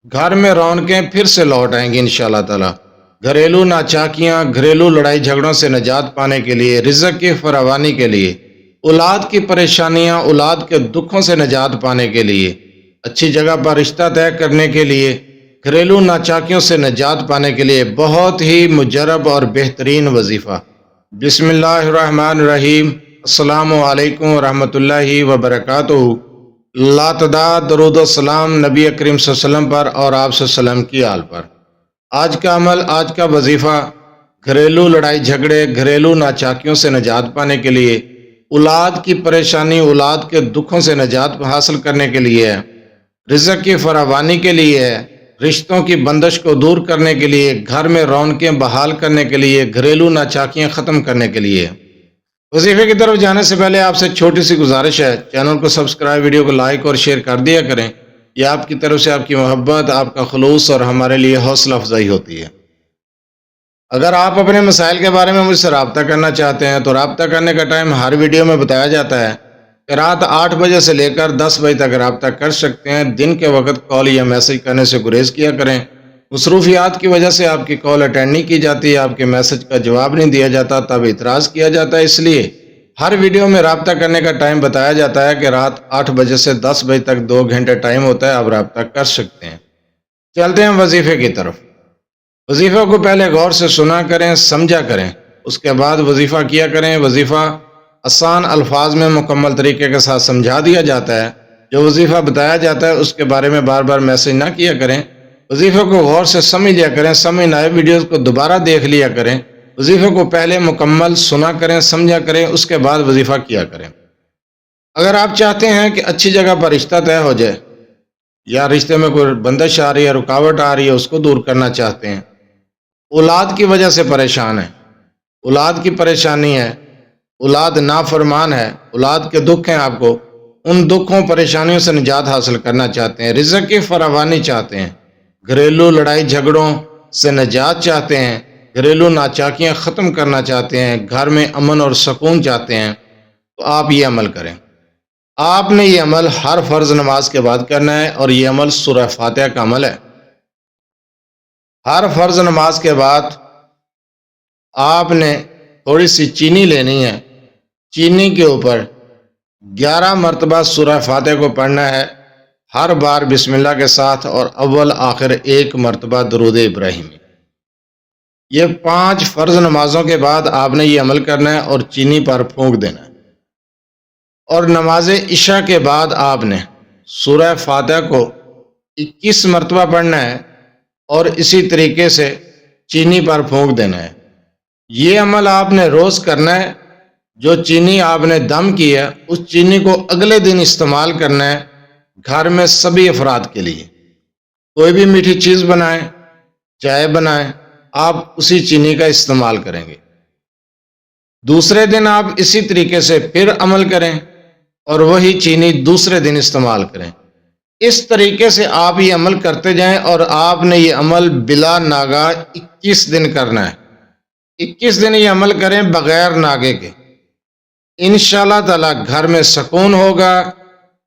گھر میں رونقیں پھر سے لوٹ آئیں گی انشاءاللہ تعالی۔ گھریلو ناچاکیاں، گھریلو لڑائی جھگڑوں سے نجات پانے کے لیے، رزق کی فراوانی کے لیے، اولاد کی پریشانیاں، اولاد کے دکھوں سے نجات پانے کے لیے، اچھی جگہ پر رشتہ طے کرنے کے لیے، گھریلو ناچاکیوں سے نجات پانے کے لیے بہت ہی مجرب اور بہترین وظیفہ۔ بسم اللہ الرحمن الرحیم۔ السلام علیکم ورحمۃ اللہ وبرکاتہ۔ لاتعداد درود و سلام نبی کریم صلی اللہ علیہ وسلم پر اور آپ صلی اللہ علیہ وسلم کی آل پر۔ آج کا عمل، آج کا وظیفہ گھریلو لڑائی جھگڑے، گھریلو ناچاکیوں سے نجات پانے کے لیے، اولاد کی پریشانی، اولاد کے دکھوں سے نجات حاصل کرنے کے لیے ہے، رزق کی فراوانی کے لیے ہے، رشتوں کی بندش کو دور کرنے کے لیے، گھر میں رونقیں بحال کرنے کے لیے، گھریلو ناچاکیاں ختم کرنے کے لیے۔ وظیفے کی طرف جانے سے پہلے آپ سے چھوٹی سی گزارش ہے، چینل کو سبسکرائب، ویڈیو کو لائک اور شیئر کر دیا کریں۔ یہ آپ کی طرف سے آپ کی محبت، آپ کا خلوص اور ہمارے لیے حوصلہ افزائی ہوتی ہے۔ اگر آپ اپنے مسائل کے بارے میں مجھ سے رابطہ کرنا چاہتے ہیں تو رابطہ کرنے کا ٹائم ہر ویڈیو میں بتایا جاتا ہے کہ رات 8 بجے سے لے کر 10 بجے تک رابطہ کر سکتے ہیں۔ دن کے وقت کال یا میسج کرنے سے گریز کیا کریں۔ مصروفیات کی وجہ سے آپ کی کال اٹینڈ نہیں کی جاتی، آپ کے میسج کا جواب نہیں دیا جاتا، تب اعتراض کیا جاتا ہے۔ اس لیے ہر ویڈیو میں رابطہ کرنے کا ٹائم بتایا جاتا ہے کہ رات 8 بجے سے 10 بجے تک 2 گھنٹے ٹائم ہوتا ہے، آپ رابطہ کر سکتے ہیں۔ چلتے ہیں وظیفے کی طرف۔ وظیفہ کو پہلے غور سے سنا کریں، سمجھا کریں، اس کے بعد وظیفہ کیا کریں۔ وظیفہ آسان الفاظ میں مکمل طریقے کے ساتھ سمجھا دیا جاتا ہے۔ جو وظیفہ بتایا جاتا ہے اس کے بارے میں بار بار میسج نہ کیا کریں۔ وظیفے کو غور سے سمجھ لیا کریں، سمجھ نہ آئے ویڈیوز کو دوبارہ دیکھ لیا کریں۔ وظیفے کو پہلے مکمل سنا کریں، سمجھا کریں، اس کے بعد وظیفہ کیا کریں۔ اگر آپ چاہتے ہیں کہ اچھی جگہ پر رشتہ طے ہو جائے یا رشتے میں کوئی بندش آ رہی ہے، رکاوٹ آ رہی ہے، اس کو دور کرنا چاہتے ہیں، اولاد کی وجہ سے پریشان ہے، اولاد کی پریشانی ہے، اولاد نافرمان ہے، اولاد کے دکھ ہیں، آپ کو ان دکھوں پریشانیوں سے نجات حاصل کرنا چاہتے ہیں، رزق کی فراوانی چاہتے ہیں، گھریلو لڑائی جھگڑوں سے نجات چاہتے ہیں، گھریلو ناچاکیاں ختم کرنا چاہتے ہیں، گھر میں امن اور سکون چاہتے ہیں، تو آپ یہ عمل کریں۔ آپ نے یہ عمل ہر فرض نماز کے بعد کرنا ہے، اور یہ عمل سورہ فاتحہ کا عمل ہے۔ ہر فرض نماز کے بعد آپ نے تھوڑی سی چینی لینی ہے، چینی کے اوپر 11 مرتبہ سورہ فاتحہ کو پڑھنا ہے، ہر بار بسم اللہ کے ساتھ، اور اول آخر 1 مرتبہ درود ابراہیمی۔ یہ 5 فرض نمازوں کے بعد آپ نے یہ عمل کرنا ہے اور چینی پر پھونک دینا ہے۔ اور نماز عشاء کے بعد آپ نے سورہ فاتحہ کو 21 مرتبہ پڑھنا ہے اور اسی طریقے سے چینی پر پھونک دینا ہے۔ یہ عمل آپ نے روز کرنا ہے۔ جو چینی آپ نے دم کی ہے اس چینی کو اگلے دن استعمال کرنا ہے گھر میں سبھی افراد کے لیے۔ کوئی بھی میٹھی چیز بنائیں، چائے بنائیں، آپ اسی چینی کا استعمال کریں گے۔ دوسرے دن آپ اسی طریقے سے پھر عمل کریں اور وہی چینی دوسرے دن استعمال کریں۔ اس طریقے سے آپ یہ عمل کرتے جائیں، اور آپ نے یہ عمل بلا ناگا 21 دن کرنا ہے۔ 21 دن یہ عمل کریں بغیر ناگے کے۔ انشاءاللہ تعالی گھر میں سکون ہوگا،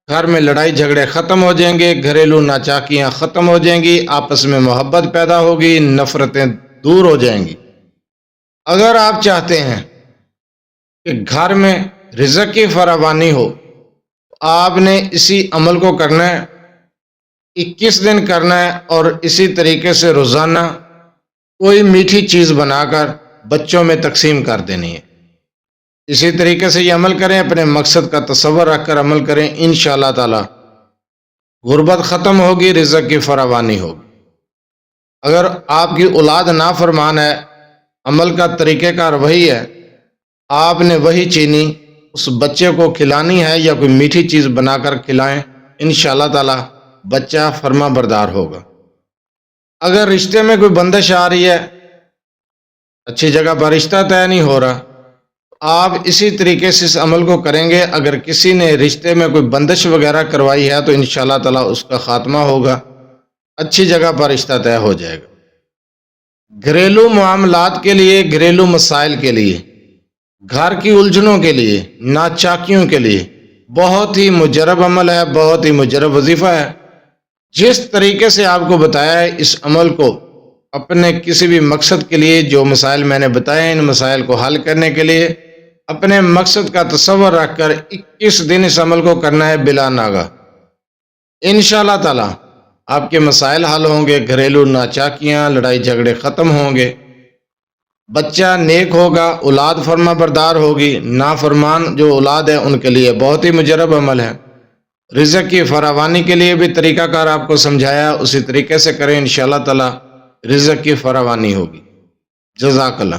گھر میں لڑائی جھگڑے ختم ہو جائیں گے، گھریلو ناچاکیاں ختم ہو جائیں گی، آپس میں محبت پیدا ہوگی، نفرتیں دور ہو جائیں گی۔ اگر آپ چاہتے ہیں کہ گھر میں رزق کی فراوانی ہو، آپ نے اسی عمل کو کرنا ہے، 21 دن کرنا ہے، اور اسی طریقے سے روزانہ کوئی میٹھی چیز بنا کر بچوں میں تقسیم کر دینی ہے۔ اسی طریقے سے یہ عمل کریں، اپنے مقصد کا تصور رکھ کر عمل کریں، انشاءاللہ تعالی غربت ختم ہوگی، رزق کی فراوانی ہوگی۔ اگر آپ کی اولاد نافرمان ہے، عمل کا طریقہ کار وہی ہے، آپ نے وہی چینی اس بچے کو کھلانی ہے یا کوئی میٹھی چیز بنا کر کھلائیں، انشاءاللہ تعالی بچہ فرما بردار ہوگا۔ اگر رشتے میں کوئی بندش آ رہی ہے، اچھی جگہ پر رشتہ طے نہیں ہو رہا، آپ اسی طریقے سے اس عمل کو کریں گے۔ اگر کسی نے رشتے میں کوئی بندش وغیرہ کروائی ہے تو انشاءاللہ تعالی اس کا خاتمہ ہوگا، اچھی جگہ پر رشتہ طے ہو جائے گا۔ گھریلو معاملات کے لیے، گھریلو مسائل کے لیے، گھر کی الجھنوں کے لیے، ناچاکیوں کے لیے بہت ہی مجرب عمل ہے، بہت ہی مجرب وظیفہ ہے۔ جس طریقے سے آپ کو بتایا ہے اس عمل کو اپنے کسی بھی مقصد کے لیے، جو مسائل میں نے بتائے ان مسائل کو حل کرنے کے لیے اپنے مقصد کا تصور رکھ کر 21 دن اس عمل کو کرنا ہے بلا ناغہ۔ انشاءاللہ تعالی آپ کے مسائل حل ہوں گے، گھریلو ناچاکیاں لڑائی جھگڑے ختم ہوں گے، بچہ نیک ہوگا، اولاد فرما بردار ہوگی۔ نافرمان جو اولاد ہے ان کے لیے بہت ہی مجرب عمل ہے۔ رزق کی فراوانی کے لیے بھی طریقہ کار آپ کو سمجھایا، اسی طریقے سے کریں، انشاءاللہ تعالی رزق کی فراوانی ہوگی۔ جزاک اللہ۔